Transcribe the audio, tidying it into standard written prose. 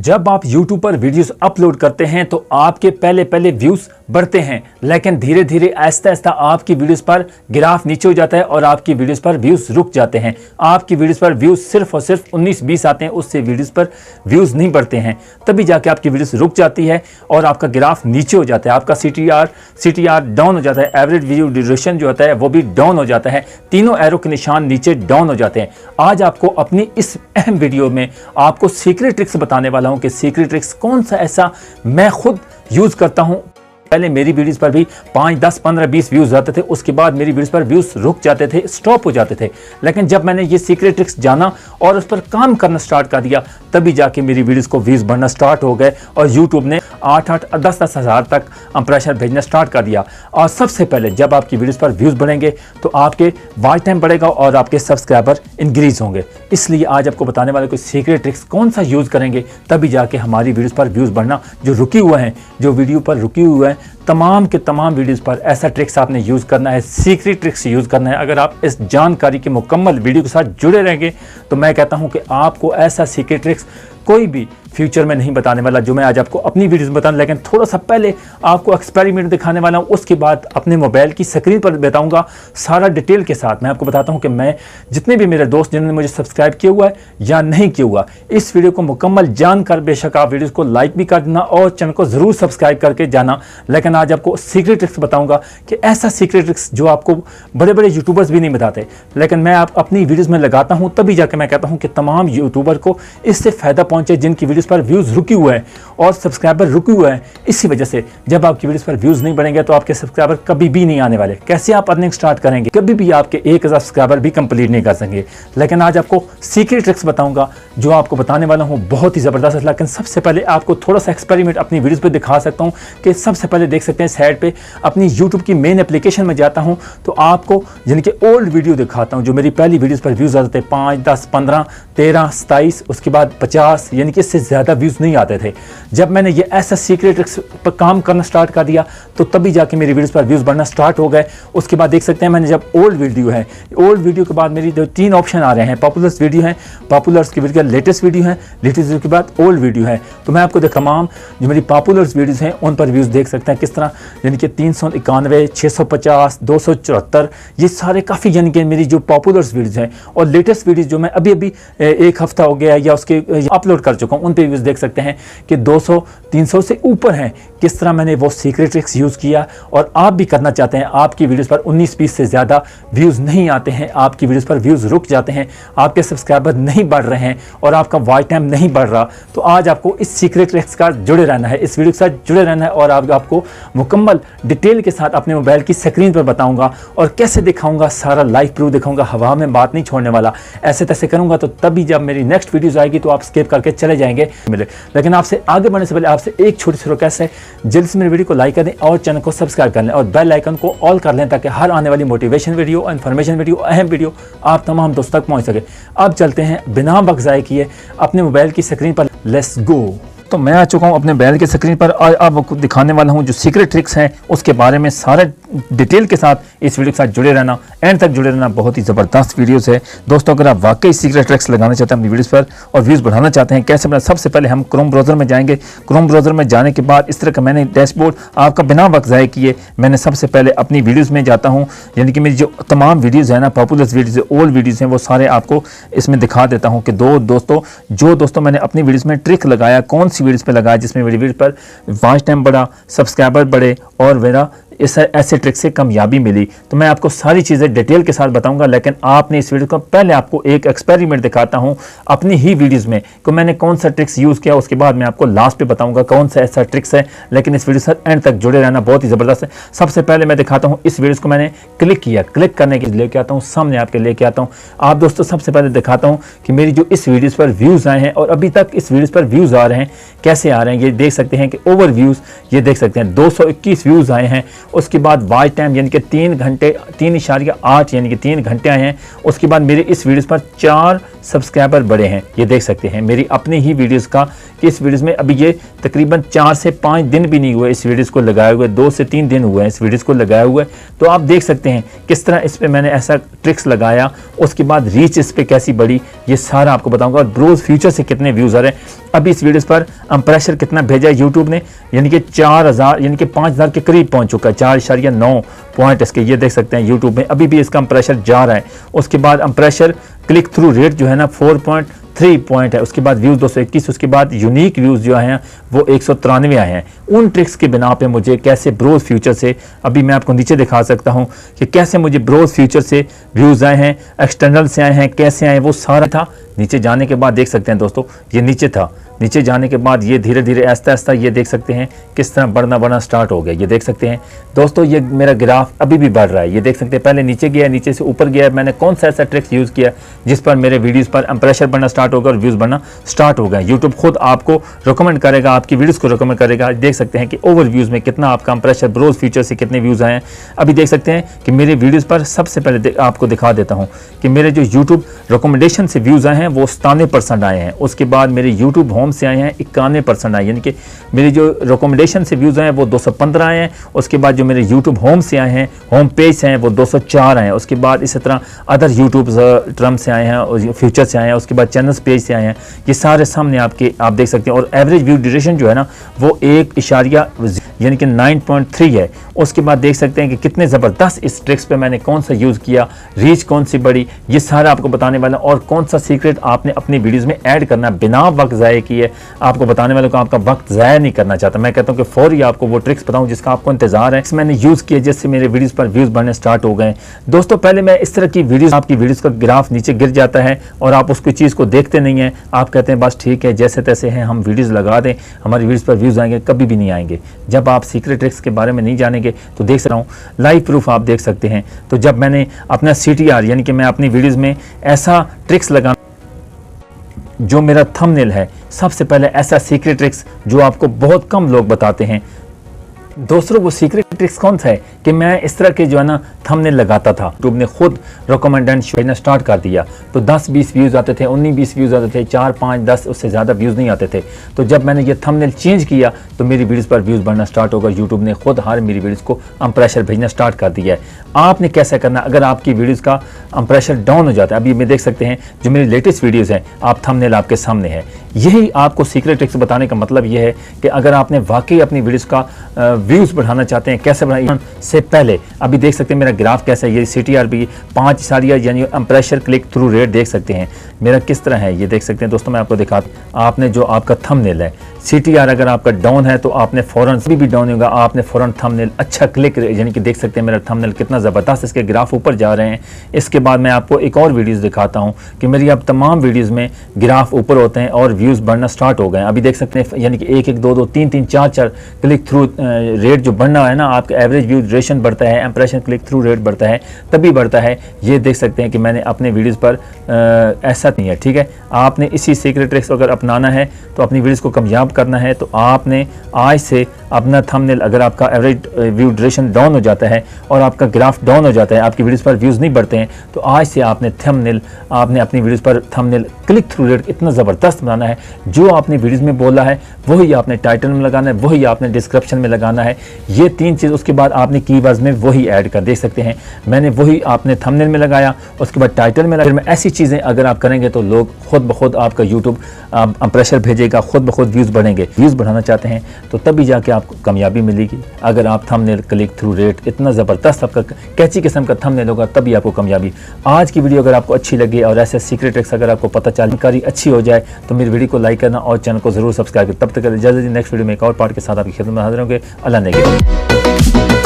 जब आप YouTube पर वीडियोस अपलोड करते हैं तो आपके पहले व्यूज़ बढ़ते हैं, लेकिन धीरे धीरे आहिस्ता आहिस्ता आपकी वीडियोस पर ग्राफ नीचे हो जाता है और आपकी वीडियोस पर व्यूज़ रुक जाते हैं। आपकी वीडियोस पर व्यूज़ सिर्फ और सिर्फ 19-20 आते हैं, उससे वीडियोस पर व्यूज़ नहीं बढ़ते हैं। तभी जाके आपकी वीडियोस रुक जाती है और आपका ग्राफ नीचे हो जाता है, आपका CTR डाउन हो जाता है, एवरेज वीडियो ड्यूरेशन जो होता है वो भी डाउन हो जाता है, तीनों एरो के निशान नीचे डाउन हो जाते हैं। आज आपको अपनी इस अहम वीडियो में आपको सीक्रेट ट्रिक्स बताने वाला हूं कि सीक्रेट ट्रिक्स कौन सा ऐसा मैं खुद यूज करता हूं। पहले मेरी वीडियोस पर भी 5, 10, 15, 20 व्यूज़ आते थे, उसके बाद मेरी वीडियोस पर व्यूज़ रुक जाते थे, स्टॉप हो जाते थे। लेकिन जब मैंने ये सीक्रेट ट्रिक्स जाना और उस पर काम करना स्टार्ट कर दिया, तभी जाके मेरी वीडियोस को व्यूज़ बढ़ना स्टार्ट हो गए और यूट्यूब ने 8-8, 10-10 हज़ार तक प्रेशर भेजना स्टार्ट कर दिया। और सबसे पहले जब आपकी वीडियोस पर व्यूज़ बढ़ेंगे तो आपके वॉच टाइम बढ़ेगा और आपके सब्सक्राइबर इंक्रीज़ होंगे। इसलिए आज आपको बताने वाले कोई सीक्रेट ट्रिक्स कौन सा यूज़ करेंगे, तभी जाके हमारी वीडियोस पर व्यूज़ बढ़ना जो रुके हुए हैं, जो वीडियो पर रुके हुए हैं, तमाम के तमाम वीडियोस पर ऐसा ट्रिक्स आपने यूज़ करना है, सीक्रेट ट्रिक्स यूज़ करना है। अगर आप इस जानकारी के मुकम्मल वीडियो के साथ जुड़े रहेंगे तो मैं कहता हूं कि आपको ऐसा सीक्रेट ट्रिक्स कोई भी फ्यूचर में नहीं बताने वाला जो मैं आज आपको अपनी वीडियोस में बताऊं। लेकिन थोड़ा सा पहले आपको एक्सपेरिमेंट दिखाने वाला हूं, उसके बाद अपने मोबाइल की स्क्रीन पर बताऊंगा सारा डिटेल के साथ। मैं आपको बताता हूं कि मैं जितने भी मेरे दोस्त जिन्होंने मुझे सब्सक्राइब किया हुआ है या नहीं किया हुआ, इस वीडियो को मुकम्मल जानकर बेशक आप वीडियोस को लाइक भी कर देना और चैनल को ज़रूर सब्सक्राइब करके जाना। लेकिन आज आपको सीक्रेट ट्रिक्स बताऊँगा कि ऐसा सीक्रेट ट्रिक्स जो आपको बड़े बड़े यूट्यूबर्स भी नहीं बताते, लेकिन मैं आप अपनी वीडियोज़ में लगाता हूँ, तभी जाकर मैं कहता हूँ कि तमाम यूट्यूबर को इससे फ़ायदा पहुँचे जिनकी वीडियोस पर व्यूज़ रुके हुए हैं और सब्सक्राइबर रुके हुए हैं। इसी वजह से जब आपकी वीडियोस पर व्यूज़ नहीं बढ़ेंगे तो आपके सब्सक्राइबर कभी भी नहीं आने वाले। कैसे आप अर्निंग स्टार्ट करेंगे, कभी भी आपके 1000 सब्सक्राइबर भी कंप्लीट नहीं कर सकेंगे। लेकिन आज आपको सीक्रेट ट्रिक्स बताऊंगा जो आपको बताने वाला हूं, बहुत ही ज़बरदस्त। लेकिन सबसे पहले आपको थोड़ा सा एक्सपेरिमेंट अपनी वीडियोस पे दिखा सकता हूं कि सबसे पहले देख सकते हैं साइड पे अपनी यूट्यूब की मेन एप्लीकेशन में जाता हूं तो आपको यानी कि ओल्ड वीडियो दिखाता हूं जो मेरी पहली वीडियोस पर व्यूज़ आते थे 5, 10, 15, 13, 27, उसके बाद 50, यानी कि इससे ज़्यादा व्यूज़ नहीं आते थे। जब मैंने ये ऐसा सीक्रेट ट्रिक्स पर काम करना स्टार्ट कर दिया तो तभी जाके मेरी वीडियोस पर व्यूज़ बढ़ना स्टार्ट हो गए। उसके बाद देख सकते हैं मैंने जब ओल्ड वीडियो है, ओल्ड वीडियो के बाद मेरी 3 ऑप्शन आ रहे हैं, पॉपुलर्स वीडियो है, पॉपुलर्स की वीडियो लेटेस्ट वीडियो है, लेटेस्ट वीडियो के बाद ओल्ड वीडियो है। तो मैं आपको तमाम जो मेरी पॉपुलर्स वीडियोज़ हैं उन पर व्यूज़ देख सकते हैं किस तरह, यानी कि 391, 650, 274, ये सारे काफ़ी यानी कि मेरी जो पॉपुलर्स वीडियोज़ हैं। और लेटेस्ट वीडियोज़ जो मैं अभी एक हफ्ता हो गया या उसके अपलोड कर चुका हूँ, उन पर व्यूज़ देख सकते हैं कि 200, 300 से ऊपर हैं। किस तरह मैंने वो सीक्रेट ट्रिक्स यूज़ किया और आप भी करना चाहते हैं, आपकी वीडियोस पर 19-20 से ज़्यादा व्यूज़ नहीं आते हैं, आपकी वीडियोस पर व्यूज़ रुक जाते हैं, आपके सब्सक्राइबर नहीं बढ़ रहे हैं और आपका वॉच टाइम नहीं बढ़ रहा, तो आज आपको इस सीक्रेट ट्रिक्स का जुड़े रहना है, इस वीडियो के साथ जुड़े रहना है और आपको मुकम्मल डिटेल के साथ अपने मोबाइल की स्क्रीन पर बताऊँगा और कैसे दिखाऊँगा, सारा लाइव प्रूफ दिखाऊँगा, हवा में बात नहीं छोड़ने वाला। ऐसे तैसे करूँगा तो तभी जब मेरी नेक्स्ट वीडियोज़ आएगी तो आप स्किप करके चले जाएंगे मिले। लेकिन आपसे आगे बढ़ने से पहले आपसे एक छोटी सी रिक्वेस्ट है, जल्द से मेरी वीडियो को लाइक कर दें और चैनल को सब्सक्राइब कर लें और बेल आइकन को ऑल कर लें ताकि हर आने वाली मोटिवेशन वीडियो, इन्फॉर्मेशन वीडियो, अहम वीडियो आप तमाम दोस्तों तक पहुंच सके। अब चलते हैं बिना वक्त ज़ाय किए अपने मोबाइल की स्क्रीन पर, लेट्स गो। तो मैं आ चुका हूँ अपने मोबाइल की स्क्रीन पर और अब आपको दिखाने वाला हूँ जो सीक्रेट ट्रिक्स हैं उसके बारे में सारा डिटेल के साथ इस वीडियो के साथ जुड़े रहना, एंड तक जुड़े रहना। बहुत ही ज़बरदस्त वीडियोस है दोस्तों। अगर आप वाकई सीक्रेट ट्रिक्स लगाना चाहते हैं अपनी वीडियोस पर और व्यूज़ बढ़ाना चाहते हैं, कैसे बनाना, सबसे पहले हम क्रोम ब्राउज़र में जाएंगे। क्रोम ब्राउज़र में जाने के बाद इस तरह का मैंने डैशबोर्ड आपका बिना वक्त ज़ाय किए मैंने सबसे पहले अपनी वीडियोज़ में जाता हूँ, यानी कि मेरी जो तमाम वीडियोज़ हैं ना, पॉपुलर वीडियोज़, ओल्ड वीडियोज़ हैं, वो सारे आपको इसमें दिखा देता हूँ कि दोस्तों मैंने अपनी वीडियोज़ में ट्रिक लगाया, कौन सी वीडियोज़ पर लगाया जिसमें मेरी वीडियो पर वॉच टाइम बढ़ा, सब्सक्राइबर बढ़े और मेरा ऐसे ट्रिक से कामयाबी मिली। तो मैं आपको सारी चीज़ें डिटेल के साथ बताऊंगा। लेकिन आपने इस वीडियो को पहले आपको एक एक्सपेरिमेंट दिखाता हूं अपनी ही वीडियोस में कि मैंने कौन सा ट्रिक्स यूज़ किया, उसके बाद मैं आपको लास्ट पे बताऊंगा कौन सा ऐसा ट्रिक्स है। लेकिन इस वीडियो से एंड तक जुड़े रहना, बहुत ही ज़बरदस्त है। सबसे पहले मैं दिखाता हूँ इस वीडियोज़ को मैंने क्लिक किया, क्लिक करने के लेके आता हूँ सामने आपके लेके आता हूँ। आप दोस्तों सबसे पहले दिखाता हूँ कि मेरी जो इस वीडियोज़ पर व्यूज़ आए हैं और अभी तक इस वीडियोज़ पर व्यूज़ आ रहे हैं, कैसे आ रहे हैं ये देख सकते हैं कि ओवर व्यूज़ ये देख सकते हैं 221 व्यूज़ आए हैं। उसके बाद वॉच टाइम यानी कि 3 घंटे 3.8 यानी कि 3 घंटे आए हैं। उसके बाद मेरे इस वीडियोस पर 4 सब्सक्राइबर बढ़े हैं। ये देख सकते हैं मेरी अपनी ही वीडियोस का कि इस वीडियोस में अभी ये तकरीबन 4 से 5 दिन भी नहीं हुए इस वीडियोस को लगाए हुए, 2 से 3 दिन हुए हैं इस वीडियोस को लगाए हुए। तो आप देख सकते हैं किस तरह इस पे मैंने ऐसा ट्रिक्स लगाया, उसके बाद रीच इस पे कैसी बढ़ी, ये सारा आपको बताऊंगा। और ब्रोज फ्यूचर से कितने व्यूज आ रहे हैं, अभी इस वीडियोस पर इंप्रेशन कितना भेजा है यूट्यूब ने, यानी कि 4000 यानी कि 5000 के करीब पहुंच चुका है, 4.9 पॉइंट इसके ये देख सकते हैं यूट्यूब में। अभी भी इसका इंप्रेशन जा रहा है। उसके बाद इंप्रेशन क्लिक थ्रू रेट जो है ना 4.3 पॉइंट है। उसके बाद व्यूज़ 221, उसके बाद यूनिक व्यूज़ जो हैं वो 193 आए हैं। उन ट्रिक्स के बिना पे मुझे कैसे ब्रोज फ्यूचर से, अभी मैं आपको नीचे दिखा सकता हूं कि कैसे मुझे ब्रोज फ्यूचर से व्यूज़ आए हैं, एक्सटर्नल से आए हैं, कैसे आए, वो सारा था। नीचे जाने के बाद देख सकते हैं दोस्तों, ये नीचे था, नीचे जाने के बाद ये धीरे धीरे आहिस्ता आहिस्ता ये देख सकते हैं किस तरह बढ़ना स्टार्ट हो गया। ये देख सकते हैं दोस्तों, ये मेरा ग्राफ अभी भी बढ़ रहा है। ये देख सकते हैं पहले नीचे गया, नीचे से ऊपर गया। मैंने कौन सा ऐसा ट्रिक्स यूज़ किया जिस पर मेरे वीडियोस पर इंप्रेशन बढ़ना स्टार्ट होगा और व्यूज़ बढ़ना स्टार्ट हो गया। यूट्यूब खुद आपको रिकमेंड करेगा, आपकी वीडियोस को रिकमेंड करेगा। देख सकते हैं कि ओवर व्यूज़ में कितना आपका इंप्रेशन ब्रोज फीचर से कितने व्यूज़ आए हैं। अभी देख सकते हैं कि मेरे वीडियोज़ पर सबसे पहले आपको दिखा देता हूँ कि मेरे जो यूट्यूब रिकमेंडेशन से व्यूज़ आए हैं वो 97% आए हैं। उसके बाद मेरे यूट्यूब होम से आए हैं 91% आए, यानी कि मेरी जो रिकमेंडेशन से व्यूज़ आए हैं वो 215 आए हैं। उसके बाद जो मेरे यूट्यूब होम से आए हैं, होम पेज से आए हैं, वो 204 आए हैं। उसके बाद इसी तरह अदर यूट्यूब टर्म से आए हैं और फ्यूचर से आए हैं। उसके बाद चैनल्स पेज से आए हैं। ये सारे सामने आपके आप देख सकते हैं। और एवरेज व्यू ड्यूरेशन जो है ना वो 1 यानी कि 9.3 है। उसके बाद देख सकते हैं कि कितने ज़बरदस्त इस ट्रिक्स पे मैंने कौन सा यूज़ किया, रीच कौन सी बड़ी, ये सारा आपको बताने वाला। और कौन सा सीक्रेट आपने अपनी वीडियोस में ऐड करना बिना वक्त ज़ाया किए, आपको बताने वाले को आपका वक्त ज़ाया नहीं करना चाहता। मैं कहता हूँ कि फौरी आपको वो ट्रिक्स बताऊँ जिसका आपको इंतजार है। मैंने यूज़ किया जिससे मेरे वीडियोज़ पर व्यूज़ बढ़ने स्टार्ट हो गए। दोस्तों पहले मैं इस तरह की वीडियोज़, आपकी वीडियोज़ का ग्राफ नीचे गिर जाता है और आप उसकी चीज़ को देखते नहीं हैं। आप कहते हैं बस ठीक है जैसे तैसे हैं, हम वीडियोज़ लगा दें, हमारी वीडियोज़ पर व्यूज़ आएंगे। कभी भी नहीं आएंगे जब आप सीक्रेट ट्रिक्स के बारे में नहीं जानेंगे। तो देख रहा हूँ लाइव प्रूफ आप देख सकते हैं। तो जब मैंने अपना CTR यानी कि मैं अपनी वीडियोज़ में ऐसा ट्रिक्स लगा जो मेरा थंबनेल है, सबसे पहले ऐसा सीक्रेट ट्रिक्स जो आपको बहुत कम लोग बताते हैं। दोस्तों वो सीक्रेट ट्रिक्स कौन सा है कि मैं इस तरह के जो है ना थंबनेल लगाता था। यूट्यूब ने खुद रिकमेंडेड भेजना स्टार्ट कर दिया। तो 10-20 व्यूज़ आते थे, 19-20 व्यूज़ आते थे, 4-5-10 उससे ज़्यादा व्यूज़ नहीं आते थे। तो जब मैंने ये थंबनेल चेंज किया तो मेरी वीडियोस पर व्यूज़ बढ़ना स्टार्ट होगा। यूट्यूब ने खुद हर मेरी वीडियोस को इंप्रेशन भेजना स्टार्ट कर दिया है। आपने कैसे करना, अगर आपकी वीडियोज़ का इंप्रेशन डाउन हो जाता है, अभी मैं देख सकते हैं जो मेरी लेटेस्ट वीडियोज़ हैं, आप थंबनेल आपके सामने है। यही आपको सीक्रेट ट्रिक्स बताने का मतलब यह है कि अगर आपने वाकई अपनी वीडियोस का व्यूज़ बढ़ाना चाहते हैं, कैसे बढ़ाएं से पहले अभी देख सकते हैं मेरा ग्राफ कैसा है। ये CTR भी 5 इशारिया यानी इंप्रेशन क्लिक थ्रू रेट देख सकते हैं मेरा किस तरह है। ये देख सकते हैं दोस्तों, मैं आपको दिखाता, आपने जो आपका थंबनेल है CTR अगर आपका डाउन है तो आपने फ़ौरन भी डाउन होगा, आपने फ़ौरन थंबनेल अच्छा क्लिक, यानी कि देख सकते हैं मेरा थंबनेल कितना ज़बरदस्त इसके ग्राफ ऊपर जा रहे हैं। इसके बाद मैं आपको एक और वीडियोस दिखाता हूं कि मेरी अब तमाम वीडियोस में ग्राफ ऊपर होते हैं और व्यूज़ बढ़ना स्टार्ट हो गए। अभी देख सकते हैं यानी कि 1-1, 2-2, 3-3, 4-4 क्लिक थ्रू रेट जो बढ़ना है ना, आपका एवरेज व्यू ड्यूरेशन बढ़ता है, इंप्रेशन क्लिक थ्रू रेट बढ़ता है, तभी बढ़ता है। ये देख सकते हैं कि मैंने अपने वीडियोज़ पर ऐसा नहीं है, ठीक है। आपने इसी सीक्रेट ट्रिक्स अगर अपनाना है तो अपनी वीडियोज़ को कामयाब करना है तो आपने आज से अपना थंबनेल, अगर आपका एवरेज व्यू ड्यूरेशन डाउन हो जाता है और आपका ग्राफ डाउन हो जाता है, आपकी वीडियोस पर व्यूज़ नहीं बढ़ते हैं, तो आज से आपने थंबनेल, आपने अपनी वीडियोस पर थंबनेल क्लिक थ्रू रेट इतना ज़बरदस्त बनाना है। जो आपने वीडियोस में बोला है वही आपने टाइटल में लगाना है, वही आपने डिस्क्रिप्शन में लगाना है। ये 3 चीज़, उसके बाद आपने कीवर्ड्स में वही ऐड कर, देख सकते हैं मैंने वही आपने थंबनेल में लगाया, उसके बाद टाइटल में लगाया। ऐसी चीज़ें अगर आप करेंगे तो लोग खुद ब खुद आपका यूट्यूब इंप्रेशन भेजेगा, खुद ब खुद व्यूज़ बढ़ेंगे। व्यूज़ बढ़ाना चाहते हैं तो तभी जाके आपको कामयाबी मिलेगी। अगर आप थंबनेल क्लिक थ्रू रेट इतना ज़बरदस्त आपका कैची किस्म का थंबनेल होगा तभी आपको कामयाबी। आज की वीडियो अगर आपको अच्छी लगी और ऐसे सीक्रेट ट्रिक्स अगर आपको पता जानकारी अच्छी हो जाए तो मेरी वीडियो को लाइक करना और चैनल को ज़रूर सब्सक्राइब करें। तब तक इजाज़त, नेक्स्ट वीडियो में एक और पार्ट के साथ आपकी खिदमत में हाजिर होंगे। अल्लाह ने